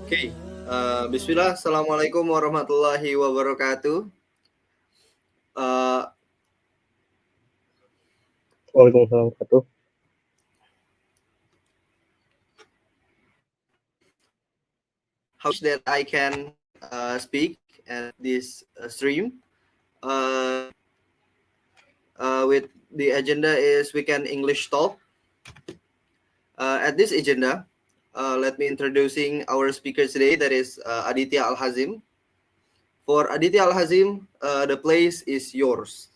Oke, bismillah, assalamualaikum warahmatullahi wabarakatuh. Uh, Waalaikumsalam warahmatullahi wabarakatuh. how that I can speak at this stream. Uh, with the agenda is weekend English talk. At this agenda, let me introducing our speaker today. That is Aditya Al Hazim. For Aditya Al Hazim, the place is yours.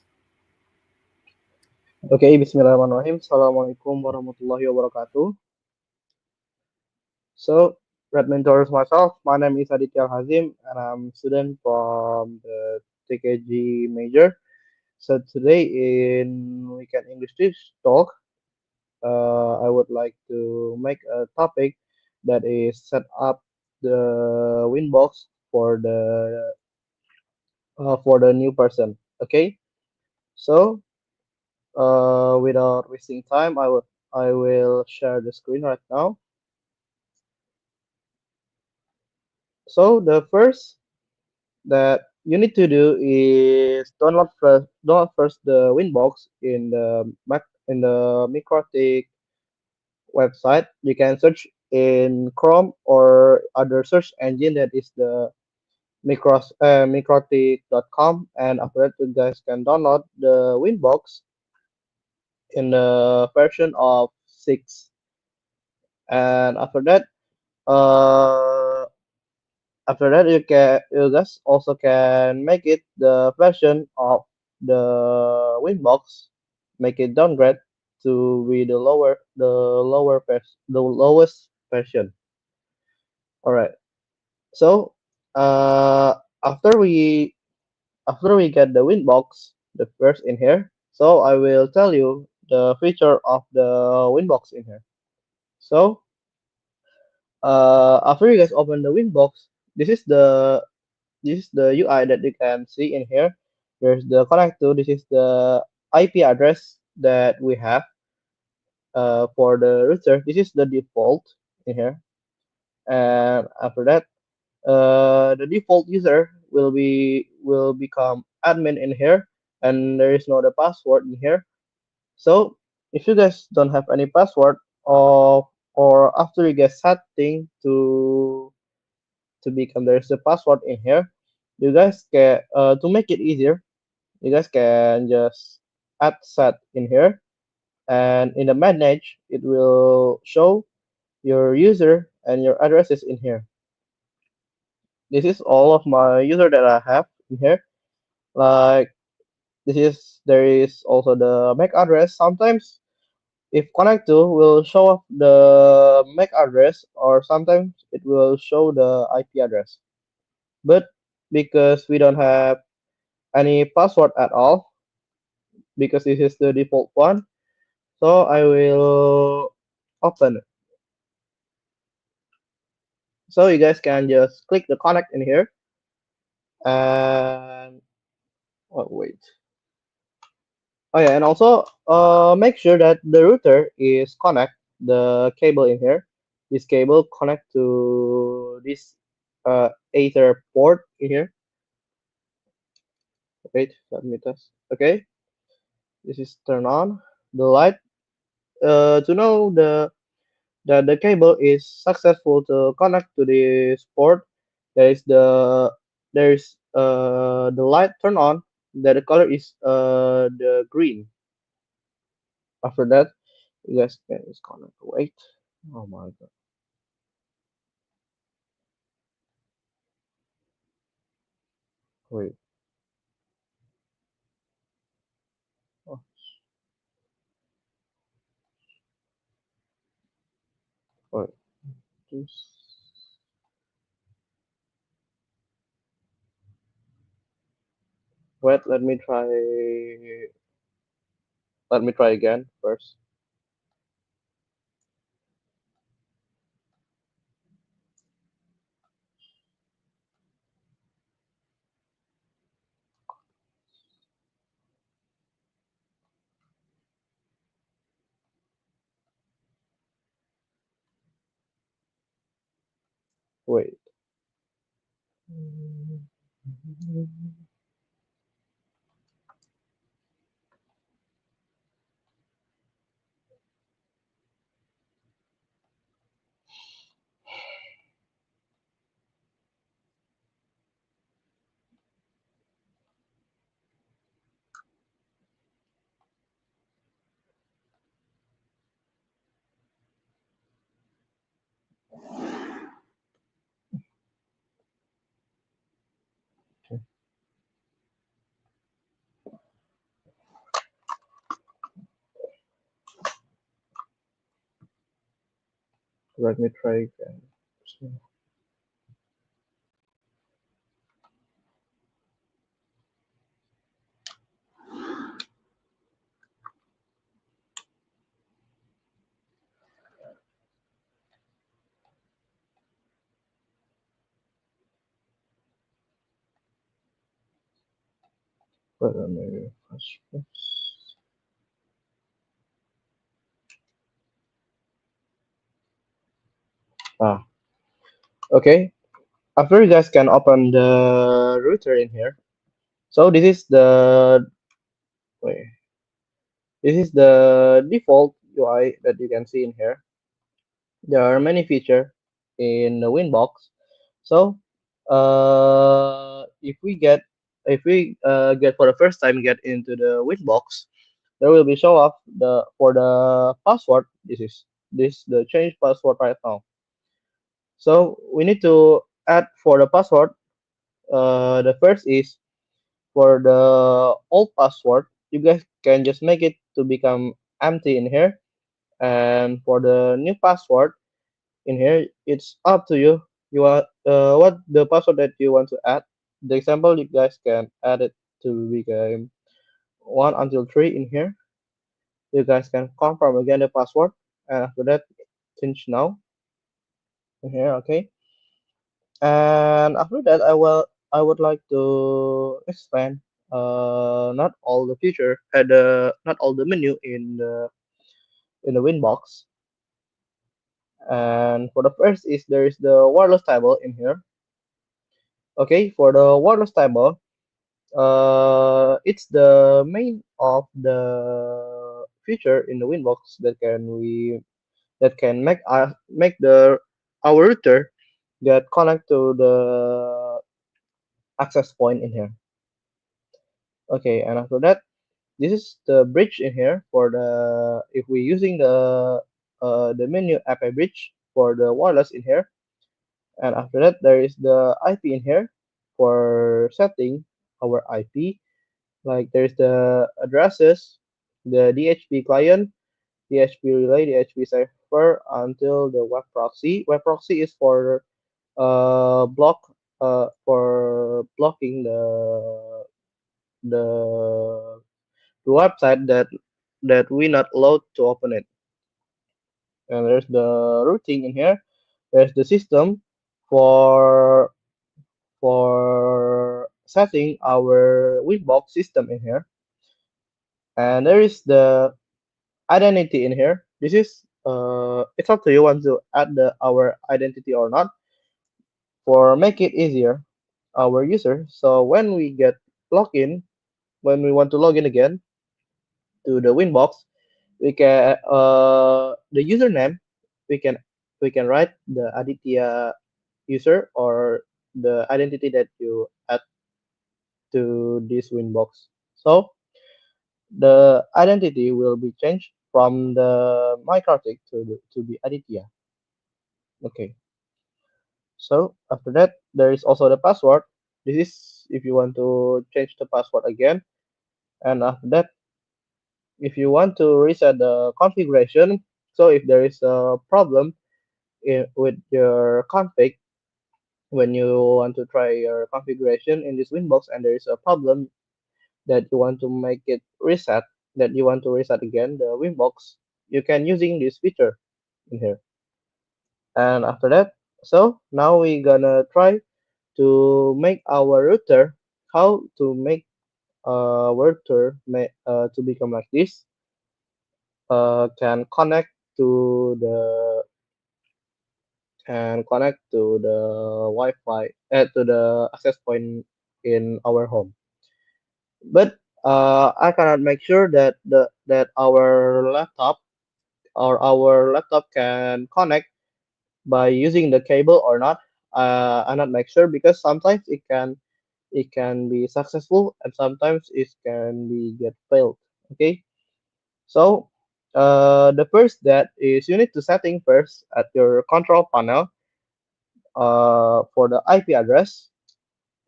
Okay, bismillahirrahmanirrahim. Assalamualaikum warahmatullahi wabarakatuh. So, let me introduce myself. My name is Aditya Hazim, and I'm a student from the TKG major. So today in Weekend English Talk, I would like to make a topic that is set up the Winbox for the new person. Okay, so without wasting time, I will share the screen right now. So the first that you need to do is download first the Winbox in the Mac in the Microtik website. You can search in Chrome or other search engine that is the microtik.com, and after that you guys can download the Winbox in the version of 6. And uh after that you guys also can make it the version of the Winbox, make it downgrade to be the lowest version. All right. So uh after we after we get the Winbox, the first in here, so I will tell you the feature of the Winbox in here. So after you guys open the Winbox, this is the this is the UI that you can see in here. There's the connect to. This is the IP address that we have for the router. This is the default in here. And after that, the default user will become admin in here, and there is no the password in here. So if you guys don't have any password, or after you get setting to become there's the password in here, you guys can to make it easier, you guys can just add set in here, and in the manage it will show your user and your addresses in here. This is all of my user that I have in here. Like there is also the MAC address. Sometimes if connect to will show up the MAC address, or sometimes it will show the IP address. But because we don't have any password at all, because this is the default one, so I will open it. So you guys can just click the connect in here, and oh, wait. Oh yeah, and also make sure that the router is connect the cable in here. This cable connect to this Ether port in here. Wait, let me test. Okay, this is turn on the light. To know that the cable is successful to connect to this port, there is the light turn on. That the color is the green. After that, you guys can just connect. Wait. Oh my god. Wait. Oh, wait. Just wait. Let me try. Let me try again first. Wait. Let me try again. But maybe ah, okay. After you guys can open the router in here. So this is the wait, this is the default UI that you can see in here. There are many features in the Winbox. So if we get for the first time get into the Winbox, there will be show up the for the password. This the change password right now. So we need to add for the password. The first is for the old password. You guys can just make it to become empty in here, and for the new password in here, it's up to you. You want what the password that you want to add. The example you guys can add it to become 1 until 3 in here. You guys can confirm again the password, and after that, change now in here. Okay, and after that, I would like to expand not all the feature had not all the menu in the Winbox. And for the first is there is the wireless table in here. Okay, for the wireless table, it's the main of the feature in the Winbox that can make the our router get connect to the access point in here. Okay, and after that, this is the bridge in here for the if we're using the menu app bridge for the wireless in here. And after that, there is the IP in here for setting our IP. Like there's the addresses, the DHP client, DHP relay, DHP cipher until the web proxy. Web proxy is for for blocking the the website that we not allowed to open it. And there's the routing in here. There's the system for setting our Winbox system in here. And there is the identity in here. This is it's up to you want to add our identity or not for make it easier our user. So when we get login, when we want to log in again to the Winbox, we can the username we can write the Aditya user or the identity that you add to this Winbox. So the identity will be changed from the MyKartik to the Aditya. Okay. So after that, there is also the password. This is if you want to change the password again. And after that, if you want to reset the configuration, so if there is a problem with your config when you want to try your configuration in this Winbox and there is a problem that you want to make it reset, that you want to reset again the Winbox, you can using this feature in here. And after that, so now we gonna try to make our router, how to make a router to become like this, can connect to and connect to the Wi-Fi to the access point in our home. But I cannot make sure that our laptop can connect by using the cable or not. I'm not make sure because sometimes it can be successful and sometimes it can be get failed. Okay, so the first that is you need to setting first at your control panel for the IP address.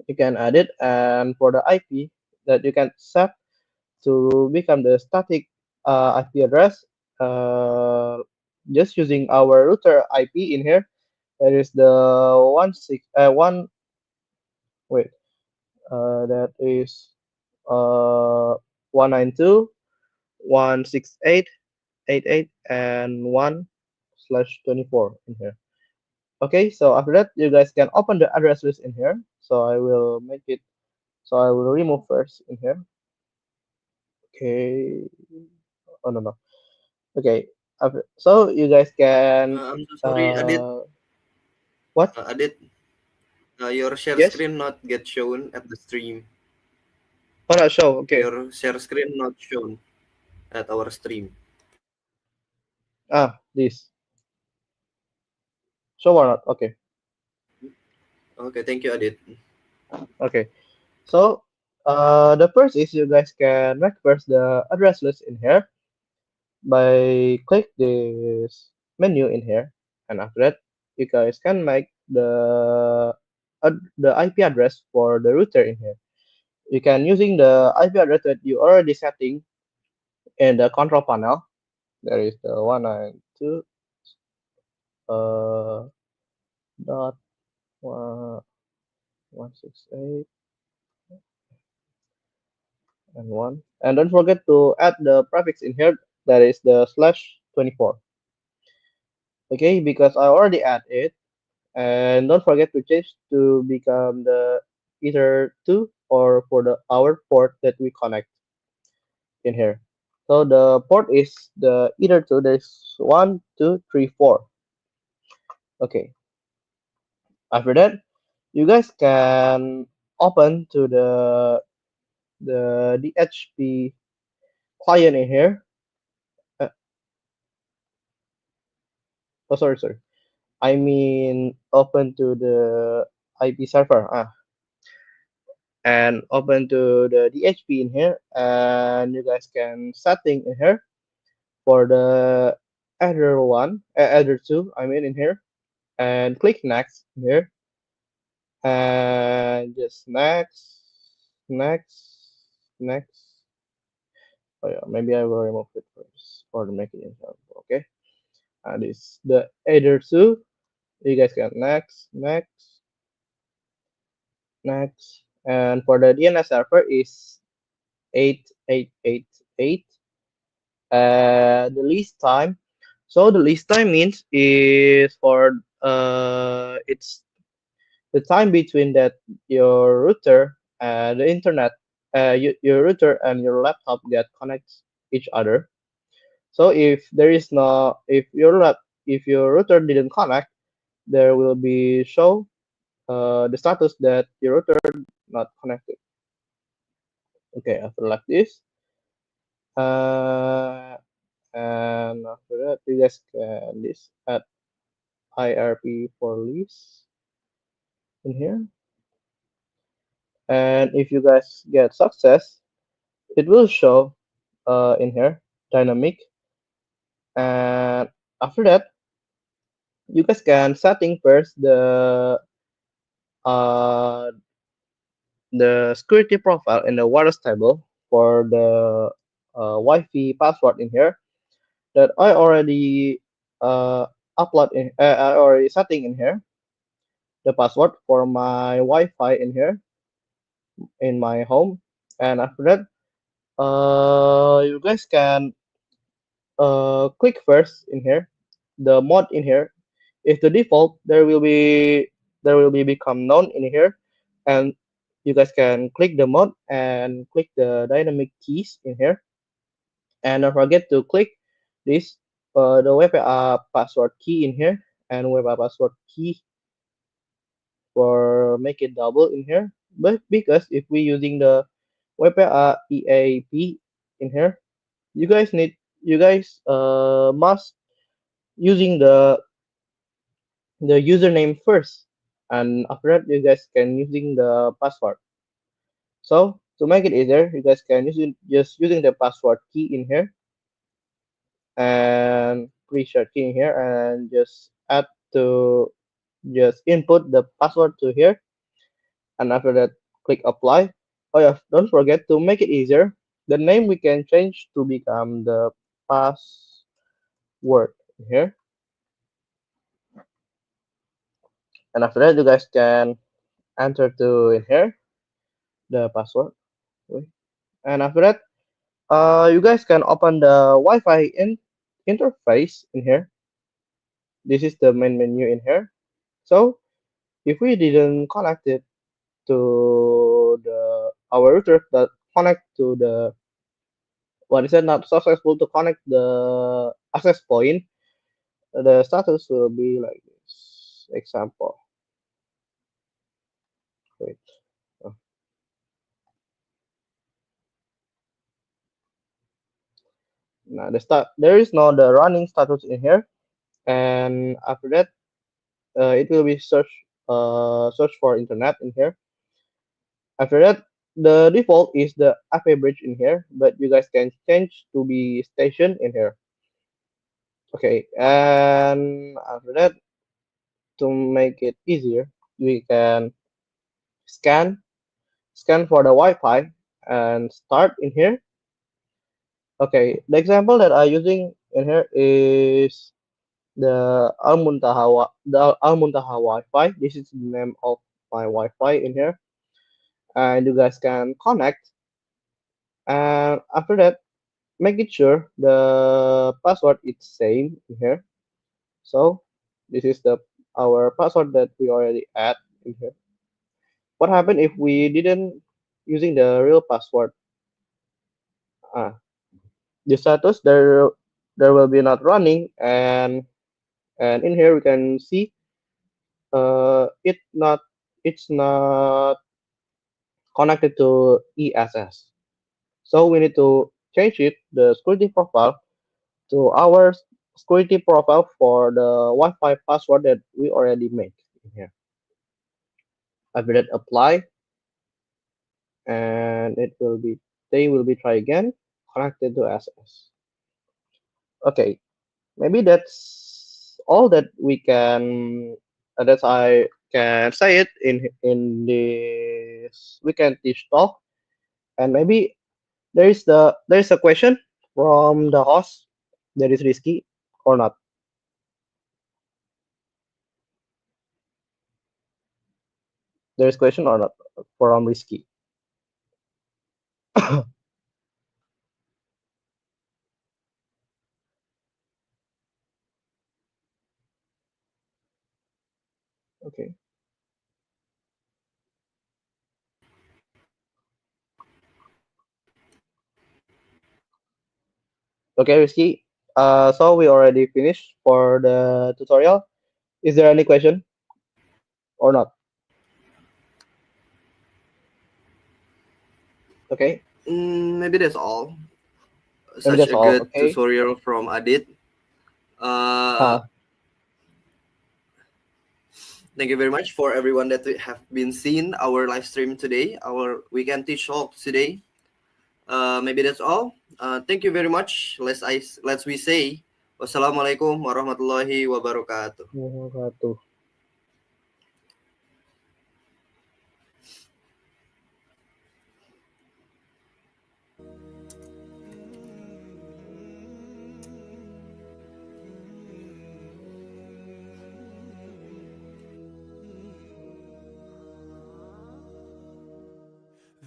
You can add it, and for the IP that you can set to become the static IP address, just using our router IP in here. There is the one six one wait that is 192.168.88 and 1/24 in here. Okay, so after that you guys can open the address list in here. So I will make it. So I will remove first in here. Okay. Oh no no. Okay. So you guys can I'm so sorry, Adit. what? Adit, your share Yes. screen not get shown at the stream. Oh no, show. Okay. Your share screen not shown at our stream. This show or not? Okay. Okay, thank you, Adit. Okay. So the first is you guys can make first the address list in here by click this menu in here, and after that you guys can make the IP address for the router in here. You can using the IP address that you already setting in the control panel. There is the 192 dot 168 and 1, and don't forget to add the prefix in here, that is the /24. Okay, because I already add it, and don't forget to change to become the either 2 or for the our port that we connect in here. So the port is the either 2, there's 1, 2, 3, 4. Okay, after that you guys can open to the DHP client in here. uh, oh sorry, I mean open to the IP server, and open to the DHP in here, and you guys can setting in here for the other two, I mean in here, and click next here, and just next, next. Oh yeah, maybe I will remove it first for the make it example. Okay, and it's the other two. You guys can next, and for the DNS server is 8888. The least time. So the least time means is for it's the time between that your router and the internet, your router and your laptop get connect each other. So if your router didn't connect, there will be show the status that your router not connected. Okay, after like this, uh, and after that you guys can this add IRP for lease in here, and if you guys get success, it will show in here dynamic, and after that you guys can setting first uh the security profile in the wireless table for the Wi-Fi password in here that I already I already setting in here the password for my Wi-Fi in here in my home, and after that you guys can click first in here the mode in here. If the default, there will be become known in here, and you guys can click the mode and click the dynamic keys in here, and don't forget to click this the Wi-Fi password key in here, and Wi-Fi password key for make it double in here. But because if we using the Wi-Fi EAP in here, you guys must using the username first, and after that you guys can using the password. So to make it easier, you guys can just using the password key in here and pre-shared key in here and just add to just input the password to here, and after that click apply. Oh yeah, don't forget to make it easier, the name we can change to become the password here, and after that you guys can enter to in here the password. Wait. And after that you guys can open the Wi-Fi interface in here. This is the main menu in here. So if we didn't connect it to the our router that connect to the what is it not successful to connect the access point, the status will be like this. Example. Wait. Oh, now there is no the running status in here, and after that it will be search for internet in here. After that, the default is the FA bridge in here, but you guys can change to be station in here. Okay, and after that, to make it easier, we can scan scan for the Wi-Fi and start in here. Okay, the example that I'm using in here is the Al Muntaha Wi-Fi. This is the name of my Wi-Fi in here, and you guys can connect. And after that, make it sure the password is same in here. So this is the our password that we already add in here. What happened if we didn't using the real password? Ah, the status there will be not running, and in here we can see it not it's not connected to ESS. So we need to change it the security profile to our security profile for the Wi-Fi password that we already made in here. After that, apply, and it will be they will be try again connected to SS. Okay, maybe that's all that we can that I can say it in this weekend teach talk, and maybe there is a question from the host that is risky or not. There is question or not from risky. Okay. Okay, Risky. So we already finished for the tutorial. Is there any question or not? Okay, Maybe that's all. maybe Such that's a all. good Okay. tutorial from Adit. Uh, Huh. Thank you very much for everyone that have been seeing our live stream today, our weekend teach talk today. Maybe that's all. Thank you very much. Let's we say wassalamualaikum warahmatullahi wabarakatuh. Wabarakatuh.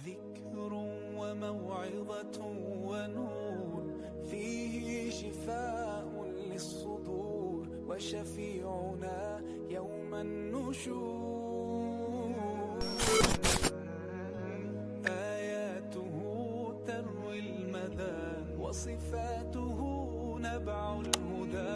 ذكر وموعظة ونور فيه شفاء للصدور وشفيعنا يوم النشور آياته تروي المدى وصفاته نبع الهدى